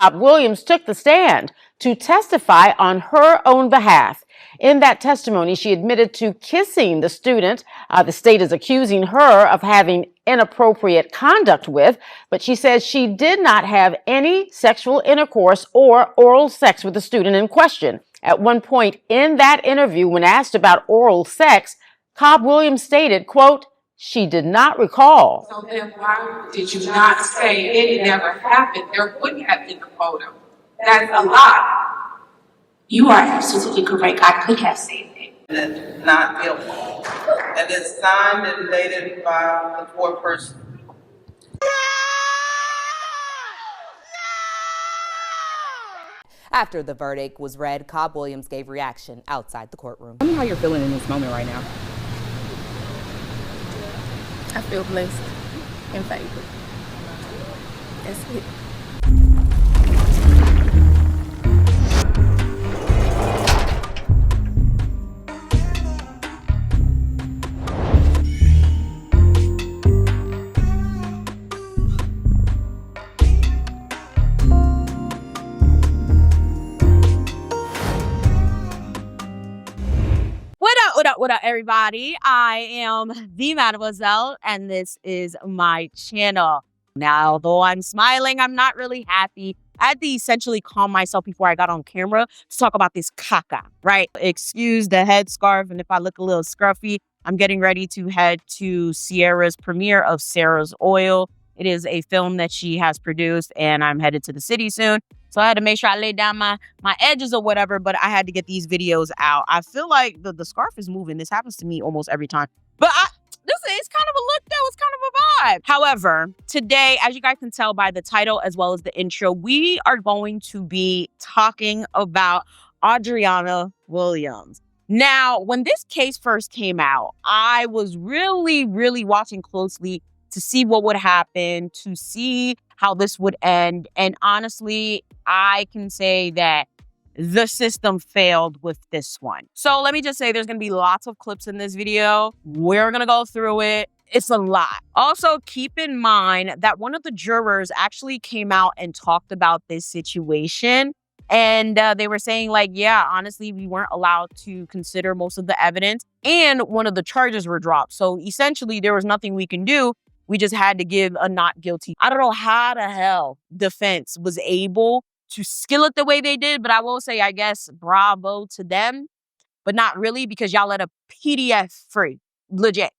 Cobb-Williams took the stand to testify on her own behalf. In that testimony, she admitted to kissing the student the state is accusing her of having inappropriate conduct with, but she says she did not have any sexual intercourse or oral sex with the student in question. At one point in that interview, when asked about oral sex, Cobb-Williams stated, quote, she did not recall. So then why did you not say it never happened? There wouldn't have been a photo. That's a lie. You are absolutely correct. I could have said that. Not guilty. And it's signed and dated by the foreperson. After the verdict was read, Cobb-Williams gave reaction outside the courtroom. Tell me how you're feeling in this moment right now. I feel blessed and favored. That's it. What up, everybody? I am the Mademoiselle, and this is my channel. Now, though I'm smiling, I'm not really happy. I had to essentially calm myself before I got on camera to talk about this caca, right? Excuse the headscarf, and if I look a little scruffy, I'm getting ready to head to Sierra's premiere of Sarah's Oil. It is a film that she has produced, and I'm headed to the city soon. So I had to make sure I laid down my edges or whatever, but I had to get these videos out. I feel like the scarf is moving. This happens to me almost every time. But this is kind of a look though. It's kind of a vibe. However, today, as you guys can tell by the title as well as the intro, we are going to be talking about Audri Williams. Now, when this case first came out, I was really, really watching closely to see what would happen, to see how this would end. And honestly, I can say that the system failed with this one. So let me just say there's going to be lots of clips in this video. We're going to go through it. It's a lot. Also, keep in mind that one of the jurors actually came out and talked about this situation. And they were saying like, yeah, honestly, we weren't allowed to consider most of the evidence. And one of the charges were dropped. So essentially, there was nothing we can do. We just had to give a not guilty. I don't know how the hell defense was able to skill it the way they did, but I will say, I guess, bravo to them, but not really because y'all let a PDF free, legit.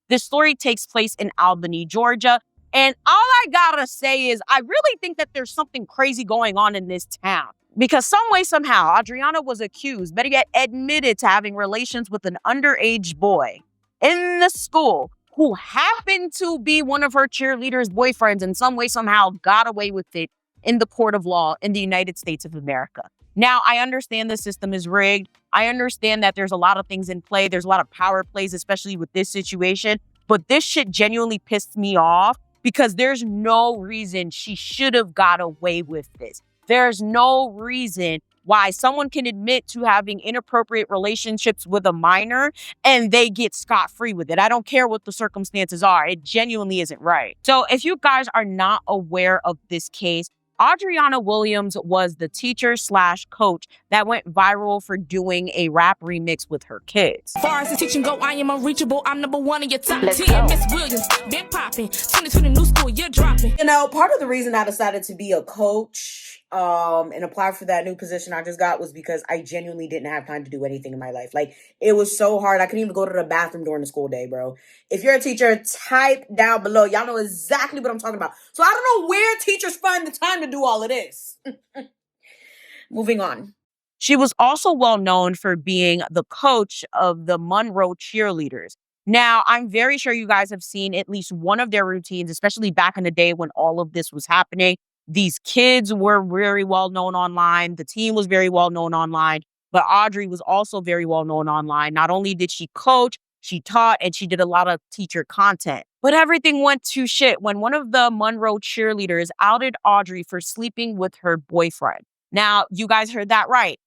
This story takes place in Albany, Georgia. And all I gotta say is I really think that there's something crazy going on in this town. Because some way, somehow, Audrianna was accused, better yet admitted to having relations with an underage boy in the school who happened to be one of her cheerleader's boyfriends and some way, somehow got away with it in the court of law in the United States of America. Now, I understand the system is rigged. I understand that there's a lot of things in play. There's a lot of power plays, especially with this situation. But this shit genuinely pissed me off because there's no reason she should have got away with this. There's no reason why someone can admit to having inappropriate relationships with a minor and they get scot-free with it. I don't care what the circumstances are. It genuinely isn't right. So if you guys are not aware of this case, Audri Williams was the teacher/coach that went viral for doing a rap remix with her kids. As far as the teaching go, I am unreachable. I'm number one in your top 10. Miss Williams, been popping. 2020 new school, you're dropping. You know, part of the reason I decided to be a coach and apply for that new position I just got was because I genuinely didn't have time to do anything in my life. Like, it was so hard. I couldn't even go to the bathroom during the school day, bro. If you're a teacher, type down below. Y'all know exactly what I'm talking about. So I don't know where teachers find the time to do all of this. Moving on. She was also well known for being the coach of the Monroe Cheerleaders. Now, I'm very sure you guys have seen at least one of their routines, especially back in the day when all of this was happening. These kids were very well known online. The team was very well known online. But Audri was also very well known online. Not only did she coach, she taught, and she did a lot of teacher content. But everything went to shit when one of the Monroe cheerleaders outed Audri for sleeping with her boyfriend. Now, you guys heard that right.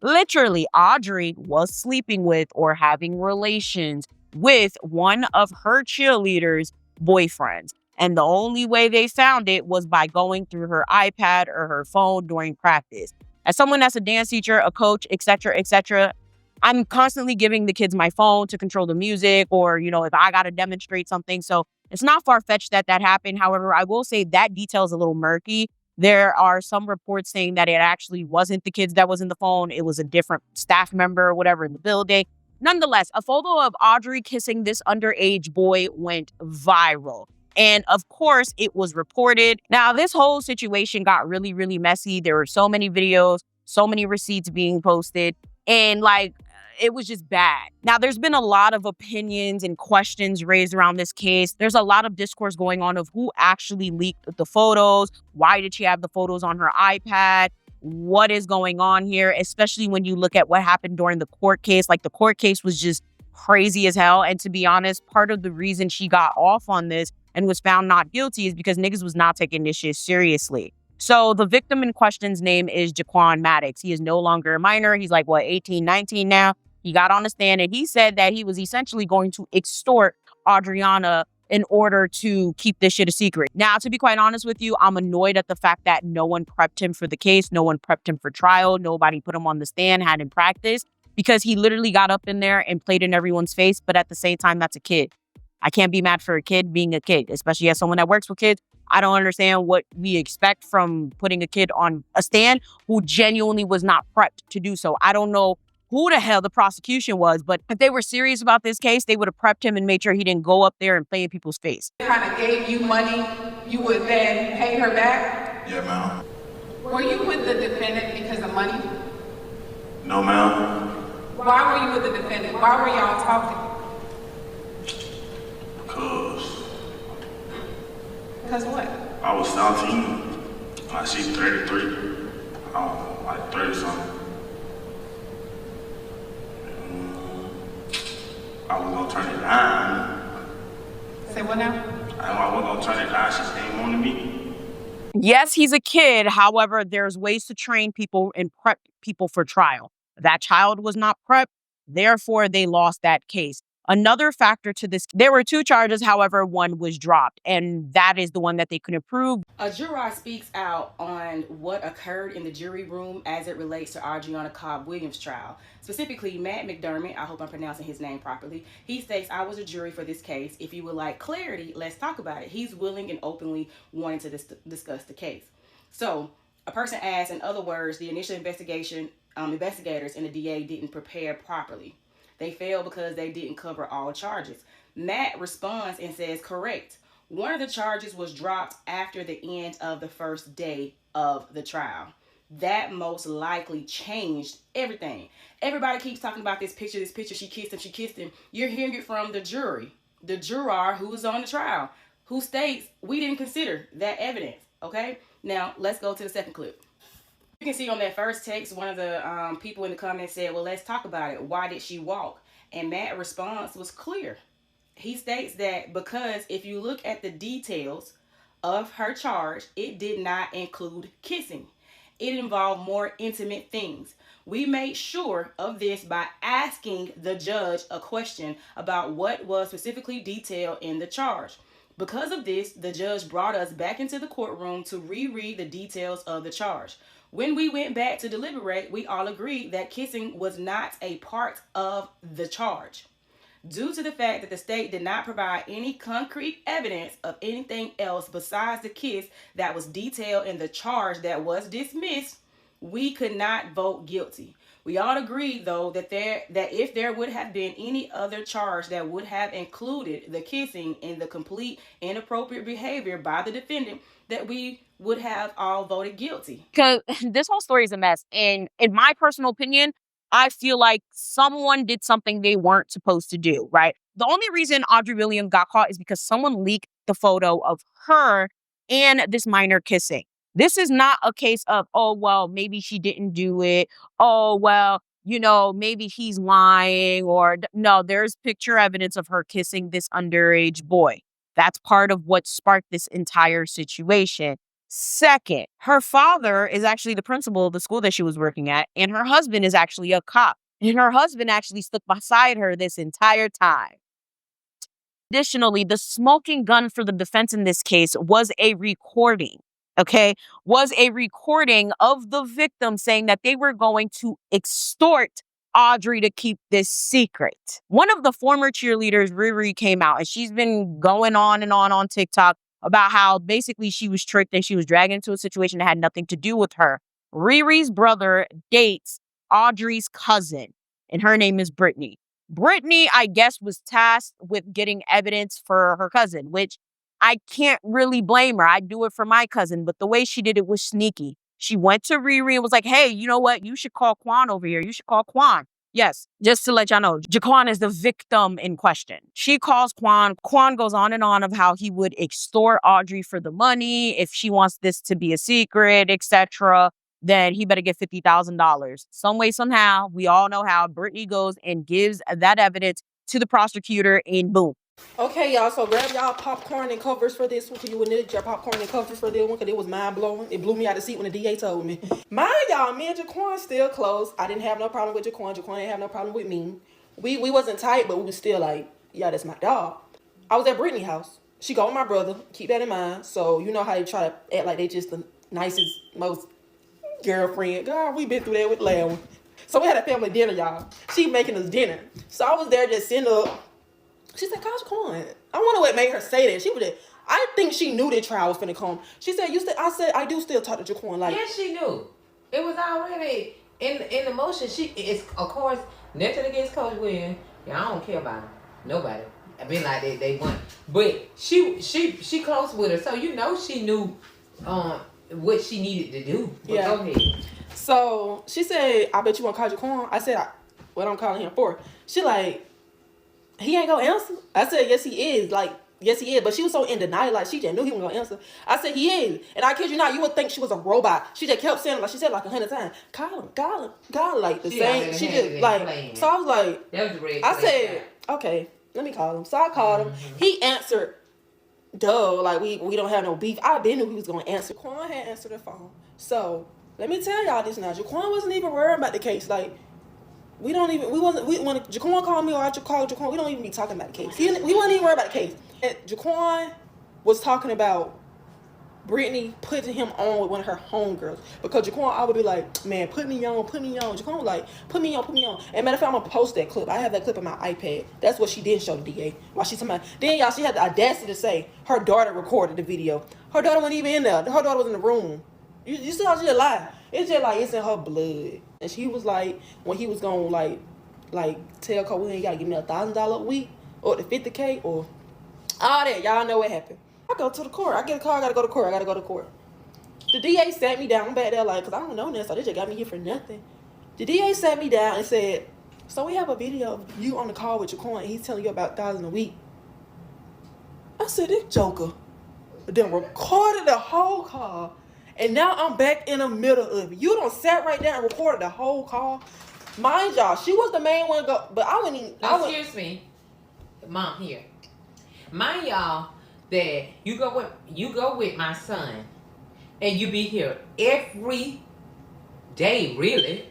Literally, Audri was sleeping with or having relations with one of her cheerleaders' boyfriends. And the only way they found it was by going through her iPad or her phone during practice. As someone that's a dance teacher, a coach, etc., I'm constantly giving the kids my phone to control the music or, if I got to demonstrate something. So it's not far-fetched that happened. However, I will say that detail is a little murky. There are some reports saying that it actually wasn't the kids that was in the phone. It was a different staff member or whatever in the building. Nonetheless, a photo of Audri kissing this underage boy went viral. And of course, it was reported. Now, this whole situation got really, really messy. There were so many videos, so many receipts being posted, and it was just bad. Now, there's been a lot of opinions and questions raised around this case. There's a lot of discourse going on of who actually leaked the photos. Why did she have the photos on her iPad? What is going on here? Especially when you look at what happened during the court case. The court case was just crazy as hell. And to be honest, part of the reason she got off on this and was found not guilty is because niggas was not taking this shit seriously. So the victim in question's name is Jaquan Maddox. He is no longer a minor. He's 18, 19 now. He got on the stand and he said that he was essentially going to extort Audrianna in order to keep this shit a secret. Now, to be quite honest with you, I'm annoyed at the fact that no one prepped him for the case. No one prepped him for trial. Nobody put him on the stand, had him practice, because he literally got up in there and played in everyone's face. But at the same time, that's a kid. I can't be mad for a kid being a kid, especially as someone that works with kids. I don't understand what we expect from putting a kid on a stand who genuinely was not prepped to do so. I don't know who the hell the prosecution was, but if they were serious about this case, they would have prepped him and made sure he didn't go up there and play in people's face. Kind of gave you money, you would then pay her back? Yeah, ma'am. Were you with the defendant because of money? No, ma'am. Why were you with the defendant? Why were y'all talking? Because what? I was 17. I see 33. I'm 30 something. I was gonna turn it down. Say what now? I was gonna turn it down. She came on to me. Yes, he's a kid. However, there's ways to train people and prep people for trial. That child was not prepped. Therefore, they lost that case. Another factor to this, there were 2 charges, however, one was dropped, and that is the one that they couldn't prove. A juror speaks out on what occurred in the jury room as it relates to Audrianna Cobb-Williams' trial. Specifically, Matt McDermott, I hope I'm pronouncing his name properly, he states, "I was a jury for this case. If you would like clarity, let's talk about it." He's willing and openly wanting to discuss the case. So, a person asks, in other words, the initial investigators and the DA didn't prepare properly. They failed because they didn't cover all charges. Matt responds and says, correct. One of the charges was dropped after the end of the first day of the trial. That most likely changed everything. Everybody keeps talking about this picture, she kissed him. You're hearing it from the jury, the juror who was on the trial, who states we didn't consider that evidence, okay? Now, let's go to the second clip. You can see on that first text, one of the people in the comments said, well, let's talk about it. Why did she walk? And Matt's response was clear. He states that because if you look at the details of her charge, it did not include kissing. It involved more intimate things. We made sure of this by asking the judge a question about what was specifically detailed in the charge. Because of this, the judge brought us back into the courtroom to reread the details of the charge. When we went back to deliberate, we all agreed that kissing was not a part of the charge. Due to the fact that the state did not provide any concrete evidence of anything else besides the kiss that was detailed in the charge that was dismissed, we could not vote guilty. We all agreed, though, that if there would have been any other charge that would have included the kissing in the complete inappropriate behavior by the defendant, that we would have all voted guilty. Because this whole story is a mess. And in my personal opinion, I feel like someone did something they weren't supposed to do, right? The only reason Audri Williams got caught is because someone leaked the photo of her and this minor kissing. This is not a case of, oh, well, maybe she didn't do it. Oh, well, maybe he's lying, or no, there's picture evidence of her kissing this underage boy. That's part of what sparked this entire situation. Second, her father is actually the principal of the school that she was working at, and her husband is actually a cop. And her husband actually stuck beside her this entire time. Additionally, the smoking gun for the defense in this case was a recording, okay? Was a recording of the victim saying that they were going to extort Audrey to keep this secret. One of the former cheerleaders, Riri, came out and she's been going on and on TikTok about how basically she was tricked and she was dragged into a situation that had nothing to do with her. Riri's brother dates Audrey's cousin, and her name is Brittany. Brittany, I guess, was tasked with getting evidence for her cousin, which I can't really blame her. I'd do it for my cousin, but the way she did it was sneaky. She went to Riri and was like, hey, you know what? You should call Quan over here. You should call Quan. Yes, just to let y'all know, Jaquan is the victim in question. She calls Quan. Quan goes on and on of how he would extort Audrey for the money. If she wants this to be a secret, etc., then he better get $50,000. Some way, somehow, we all know how Brittany goes and gives that evidence to the prosecutor and boom. Okay, y'all, so grab y'all popcorn and covers for this one, because you would need your popcorn and covers for this one, because it was mind-blowing. It blew me out of the seat when the DA told me. Mind y'all, me and Jaquan still close. I didn't have no problem with Jaquan. Jaquan didn't have no problem with me. We wasn't tight, but we was still like, yeah, that's my dog. I was at Brittany's house. She go with my brother. Keep that in mind. So you know how they try to act like they just the nicest, most girlfriend. God, we been through that with Larry. So we had a family dinner, y'all. She making us dinner. So I was there just sitting up. She said, "Coach Quan." I wonder what made her say that. She would. I think she knew the trial was finna come. She said, I said, "I do still talk to Jaquan." Like, yes, she knew. It was already in the motion. It's of course nothing against Coach Williams. Yeah, I don't care about him. Nobody. I mean, like they won, but she close with her, so you know she knew what she needed to do. But yeah. Go ahead. So she said, "I bet you want to call Jaquan." I said, "What I'm calling him for?" She like, "He ain't gonna answer." I said, "Yes, he is." Like, yes, he is. But she was so in denial, like she just knew he wasn't gonna answer. I said, "He is." And I kid you not, you would think she was a robot. She just kept saying, like she said like 100 times, "Call him," like the same. She just like. Playing. So I was like, that was the red I said, "Okay, let me call him." So I called him. He answered. Duh, like we don't have no beef. I been knew he was gonna answer. Jaquan had answered the phone. So let me tell y'all this now. Jaquan wasn't even worried about the case. Like, when Jaquan called me or I called Jaquan, we don't even be talking about the case. We wasn't even worried about the case. And Jaquan was talking about Brittany putting him on with one of her homegirls. Because Jaquan, I would be like, "Man, put me on. Jaquan was like, put me on. And matter of fact, I'm gonna post that clip. I have that clip on my iPad. That's what she did show the DA. While she's talking about. Then y'all, she had the audacity to say her daughter recorded the video. Her daughter wasn't even in there. Her daughter was in the room. You see how she just lied? It's just like it's in her blood. And she was like, when he was gonna like tell Cobb-Williams, "You gotta give me $1,000 a week or the $50K or all that." Y'all know what happened. I go to the court. I get a call. I gotta go to court. The DA sat me down. I'm back there like, cause I don't know this, so they just got me here for nothing. The DA sat me down and said, "So we have a video of you on the call with Jaquan, and he's telling you about $1,000 a week." I said, "This joker then recorded the whole call, and now I'm back in the middle of it. You don't sat right there and recorded the whole call." Mind y'all, she was the main one to go, but I wouldn't even. Excuse me, Mom here. Mind y'all that you go with my son, and you be here every day, really.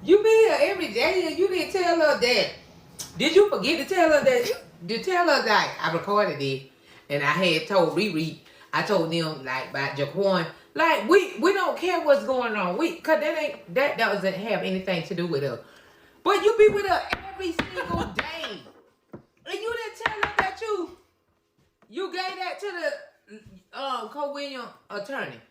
You be here every day, and you didn't tell her that. Did you forget to tell her that? To tell her that I recorded it, and I had told Riri. I told them like about Jaquan. Like we don't care what's going on. Cause that doesn't have anything to do with her. But you be with her every single day. And you didn't tell her that you gave that to the Cobb-Williams attorney.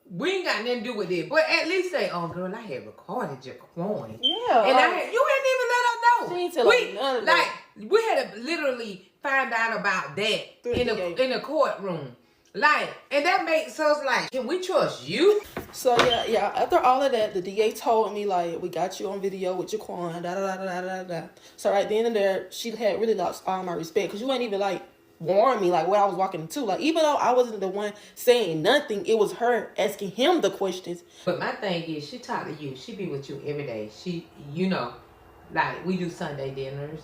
We ain't got nothing to do with it. But at least say, "Oh girl, I had recorded Jaquan." Yeah. And you ain't even let her know. She ain't tell us none of that. We had to literally find out about that in the courtroom. Like, and that makes us like, can we trust you? So yeah. After all of that, the DA told me like, "We got you on video with Jaquan." Da. So right then and there, she had really lost all my respect because you ain't even like warn me like what I was walking into. Like, even though I wasn't the one saying nothing, it was her asking him the questions. But my thing is, she talk to you. She be with you every day. She, you know, like we do Sunday dinners.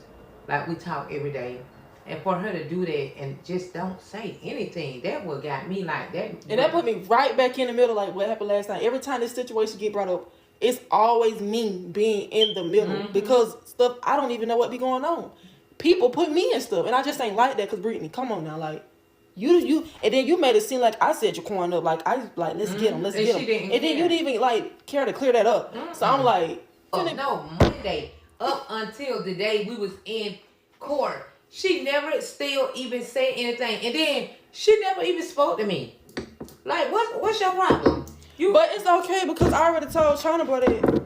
Like we talk every day. And for her to do that and just don't say anything, that what got me like that. And that put me right back in the middle, like what happened last time. Every time this situation get brought up, it's always me being in the middle because stuff I don't even know what be going on. people put me in stuff, and I just ain't like that. Cause Brittany, come on now, like you, and then you made it seem like I set Jaquan up, like let's get him, let's get him, and then you didn't even like care to clear that up. So I'm like, no, Monday up until the day we was in court, she never still even said anything, and then she never even spoke to me. Like, what's your problem? But it's okay because I already told China Boy that.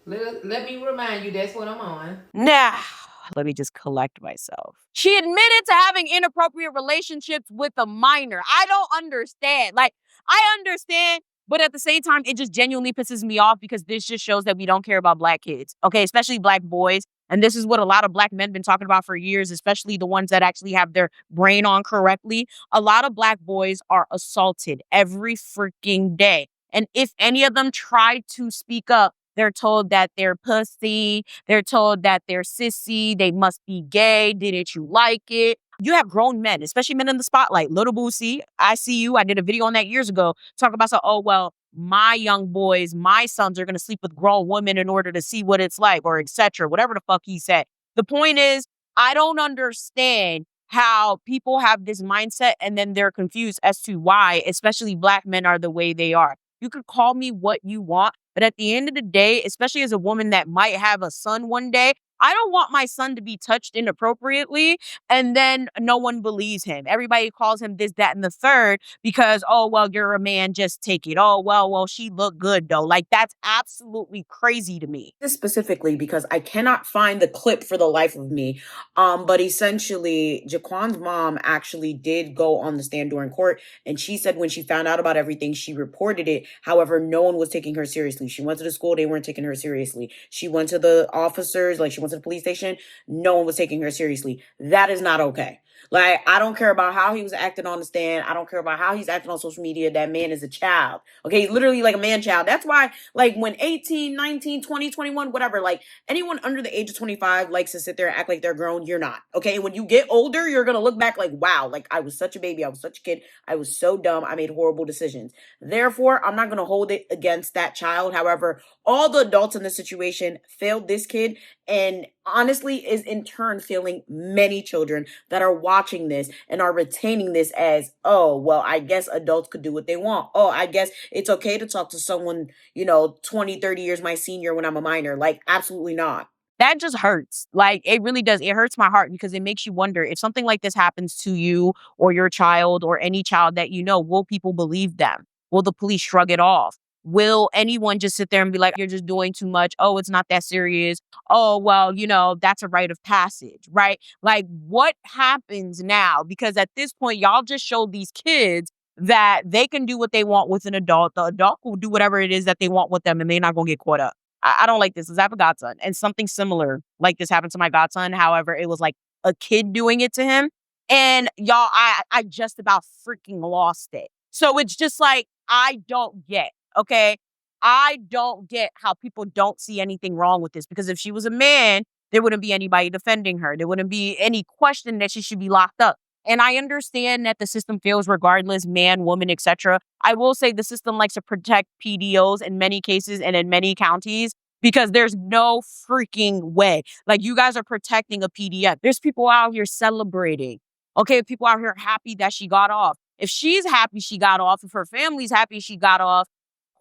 Let me remind you, that's what I'm on. Now, let me just collect myself. She admitted to having inappropriate relationships with a minor. I don't understand. Like, I understand, but at the same time, it just genuinely pisses me off because this just shows that we don't care about black kids, okay? Especially black boys. And this is what a lot of black men been talking about for years, especially the ones that actually have their brain on correctly. A lot of black boys are assaulted every freaking day. And if any of them try to speak up, they're told that they're pussy. They're told that they're sissy. They must be gay. Didn't you like it? You have grown men, especially men in the spotlight. Little Boosie, I see you. I did a video on that years ago. Talk about, my young boys, my sons are going to sleep with grown women in order to see what it's like, or etc. Whatever the fuck he said. The point is, I don't understand how people have this mindset and then they're confused as to why, especially black men, are the way they are. You could call me what you want, but at the end of the day, especially as a woman that might have a son one day, I don't want my son to be touched inappropriately and then no one believes him. Everybody calls him this, that, and the third because, you're a man, just take it. She looked good though. Like, that's absolutely crazy to me. This specifically because I cannot find the clip for the life of me. But essentially, Jaquan's mom actually did go on the stand during court, and she said when she found out about everything, she reported it. However, no one was taking her seriously. She went to the school, they weren't taking her seriously. She went to the officers, she went to the police station, no one was taking her seriously. That is not okay. Like, I don't care about how he was acting on the stand. I don't care about how he's acting on social media. That man is a child. Okay, he's literally like a man child. That's why, when 18, 19, 20, 21, whatever, anyone under the age of 25 likes to sit there and act like they're grown, you're not. Okay, when you get older, you're going to look back like, wow, I was such a baby. I was such a kid. I was so dumb. I made horrible decisions. Therefore, I'm not going to hold it against that child. However, all the adults in this situation failed this kid, and honestly is in turn failing many children that are watching this and are retaining this as, I guess adults could do what they want. I guess it's okay to talk to someone, 20, 30 years my senior when I'm a minor. Absolutely not. That just hurts. It really does. It hurts my heart because it makes you wonder if something like this happens to you or your child or any child that will people believe them? Will the police shrug it off? Will anyone just sit there and be like, you're just doing too much? Oh, it's not that serious. Oh, that's a rite of passage, right? What happens now? Because at this point, y'all just showed these kids that they can do what they want with an adult. The adult will do whatever it is that they want with them and they're not going to get caught up. I don't like this because I have a godson and something similar like this happened to my godson. However, it was a kid doing it to him. And y'all, I just about freaking lost it. So it's just I don't get. Okay, I don't get how people don't see anything wrong with this, because if she was a man, there wouldn't be anybody defending her. There wouldn't be any question that she should be locked up. And I understand that the system fails regardless, man, woman, etc. I will say the system likes to protect PDOs in many cases and in many counties because there's no freaking way. You guys are protecting a PDF. There's people out here celebrating. Okay, people out here happy that she got off. If she's happy she got off, if her family's happy she got off,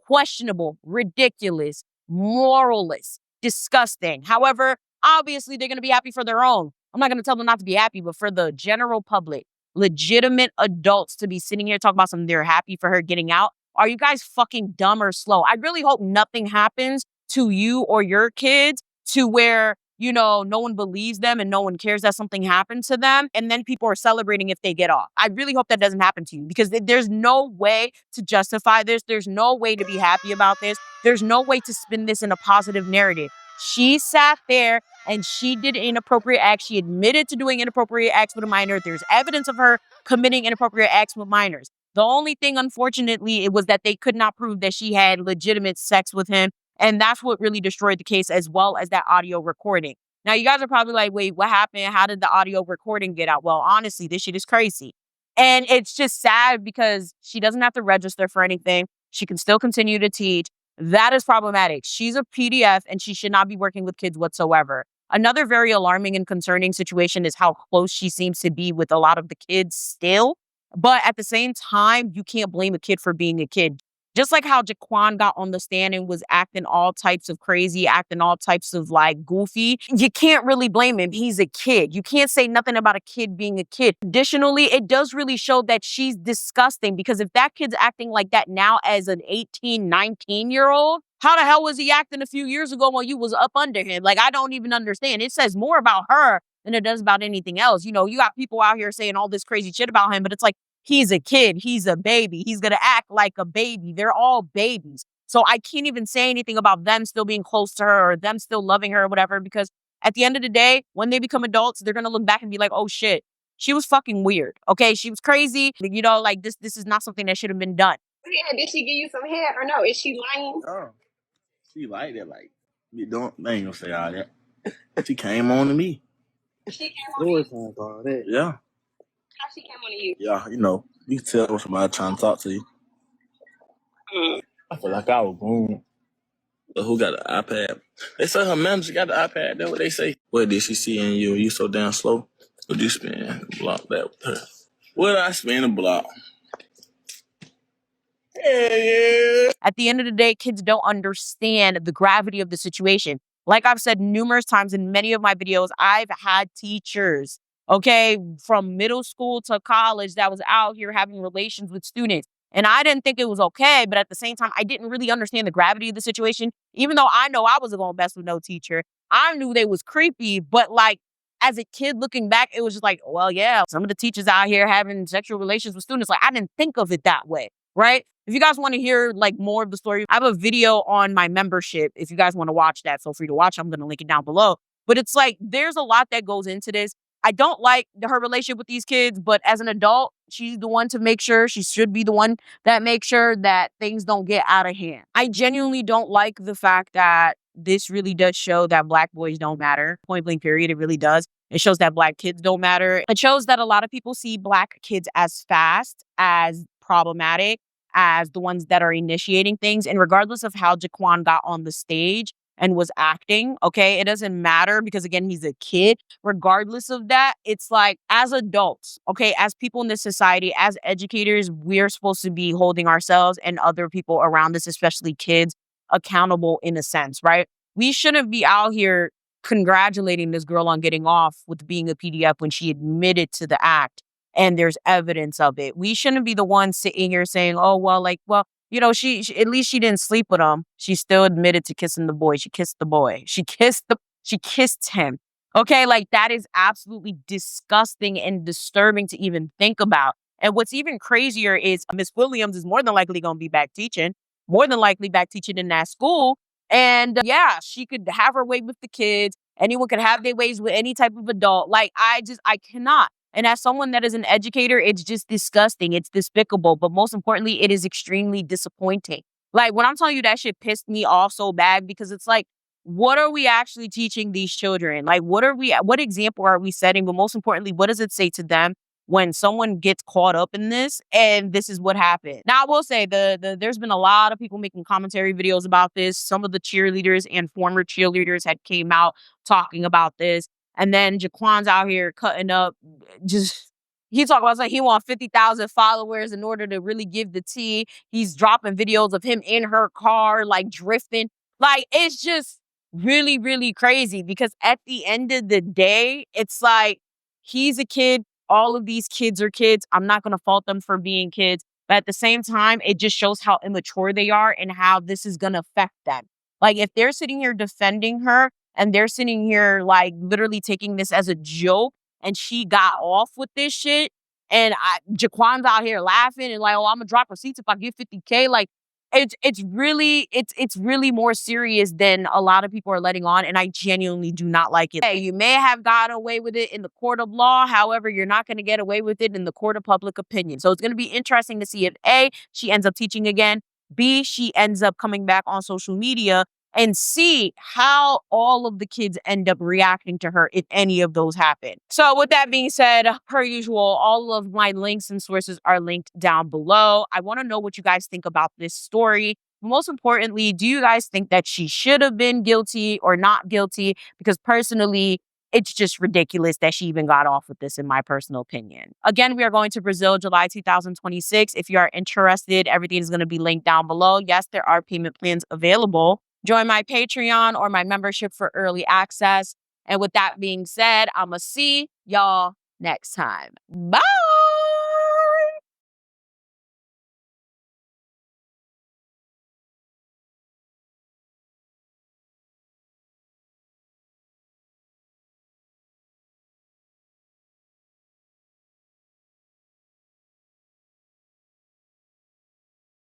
questionable, ridiculous, moralless, disgusting. However, obviously they're going to be happy for their own. I'm not going to tell them not to be happy, but for the general public, legitimate adults to be sitting here talking about something they're happy for her getting out. Are you guys fucking dumb or slow? I really hope nothing happens to you or your kids to where, no one believes them and no one cares that something happened to them. And then people are celebrating if they get off. I really hope that doesn't happen to you because there's no way to justify this. There's no way to be happy about this. There's no way to spin this in a positive narrative. She sat there and she did inappropriate acts. She admitted to doing inappropriate acts with a minor. There's evidence of her committing inappropriate acts with minors. The only thing, unfortunately, it was that they could not prove that she had legitimate sex with him. And that's what really destroyed the case, as well as that audio recording. Now, you guys are probably like, wait, what happened? How did the audio recording get out? Well, honestly, this shit is crazy. And it's just sad because she doesn't have to register for anything. She can still continue to teach. That is problematic. She's a PDF and she should not be working with kids whatsoever. Another very alarming and concerning situation is how close she seems to be with a lot of the kids still. But at the same time, you can't blame a kid for being a kid. Just like how Jaquan got on the stand and was acting all types of crazy, acting all types of like goofy, you can't really blame him. He's a kid. You can't say nothing about a kid being a kid. Additionally, it does really show that she's disgusting, because if that kid's acting like that now as an 18, 19-year-old, how the hell was he acting a few years ago when you was up under him? Like, I don't even understand. It says more about her than it does about anything else. You know, you got people out here saying all this crazy shit about him, but it's like, he's a kid. He's a baby. He's going to act like a baby. They're all babies. So I can't even say anything about them still being close to her or them still loving her or whatever, because at the end of the day, when they become adults, they're going to look back and be like, oh shit, she was fucking weird. Okay. She was crazy. You know, like this is not something that should have been done. Yeah, did she give you some head or no? Is she lying? Oh, she liked it. Like, you don't, they ain't gonna say all that. She came on to me. She came on to you? Yeah. How she came on to you? Yeah, you know, you can tell when somebody trying to talk to you. I feel like I was born. But who got an iPad? They say her manager got the iPad. That's what they say. What did she see in you? You so damn slow? Would you spend a block that with her? Would I spend a block? Yeah. At the end of the day, kids don't understand the gravity of the situation. Like I've said numerous times in many of my videos, I've had teachers, okay, from middle school to college that was out here having relations with students. And I didn't think it was okay, but at the same time, I didn't really understand the gravity of the situation. Even though I know I wasn't going to mess with no teacher, I knew they was creepy. But like, as a kid looking back, it was just like, well, yeah, some of the teachers out here having sexual relations with students. Like, I didn't think of it that way, right? If you guys want to hear like more of the story, I have a video on my membership. If you guys want to watch that, feel free to watch. I'm going to link it down below. But it's like, there's a lot that goes into this. I don't like her relationship with these kids, but as an adult, she's the one to make sure, she should be the one that makes sure that things don't get out of hand. I genuinely don't like the fact that this really does show that Black boys don't matter. Point blank period, it really does. It shows that Black kids don't matter. It shows that a lot of people see Black kids as fast, as problematic, as the ones that are initiating things. And regardless of how Jaquan got on the stage and was acting, okay, it doesn't matter, because again, he's a kid. Regardless of that, it's like, as adults, okay, as people in this society, as educators, we're supposed to be holding ourselves and other people around us, especially kids, accountable in a sense, right? We shouldn't be out here congratulating this girl on getting off with being a PDF when she admitted to the act and there's evidence of it. We shouldn't be the ones sitting here saying, oh, well, like, well, you know, she at least she didn't sleep with him. She still admitted to kissing the boy. She kissed the boy. She kissed him. Okay, like, that is absolutely disgusting and disturbing to even think about. And what's even crazier is Miss Williams is more than likely going to be back teaching, in that school. And yeah, she could have her way with the kids. Anyone could have their ways with any type of adult. Like, I cannot. And as someone that is an educator, it's just disgusting. It's despicable. But most importantly, it is extremely disappointing. Like, when I'm telling you, that shit pissed me off so bad, because it's like, what are we actually teaching these children? Like, what example are we setting? But most importantly, what does it say to them when someone gets caught up in this and this is what happened? Now, I will say there's been a lot of people making commentary videos about this. Some of the cheerleaders and former cheerleaders had came out talking about this. And then Jaquan's out here cutting up. He talking about, like, he want 50,000 followers in order to really give the tea. He's dropping videos of him in her car, like, drifting. Like, it's just really, really crazy, because at the end of the day, it's like, he's a kid. All of these kids are kids. I'm not going to fault them for being kids. But at the same time, it just shows how immature they are and how this is going to affect them. Like, if they're sitting here defending her and they're sitting here, like, literally taking this as a joke, and she got off with this shit, and Jaquan's out here laughing and like, oh, I'm going to drop receipts if I get 50K. Like, it's really more serious than a lot of people are letting on, and I genuinely do not like it. Hey, you may have gotten away with it in the court of law. However, you're not going to get away with it in the court of public opinion. So it's going to be interesting to see if A, she ends up teaching again, B, she ends up coming back on social media, and see how all of the kids end up reacting to her if any of those happen. So with that being said, per usual, all of my links and sources are linked down below. I want to know what you guys think about this story. Most importantly, do you guys think that she should have been guilty or not guilty? Because personally, it's just ridiculous that she even got off with this, in my personal opinion. Again, we are going to Brazil, July 2026. If you are interested, everything is going to be linked down below. Yes, there are payment plans available. Join my Patreon or my membership for early access. And with that being said, I'ma see y'all next time. Bye!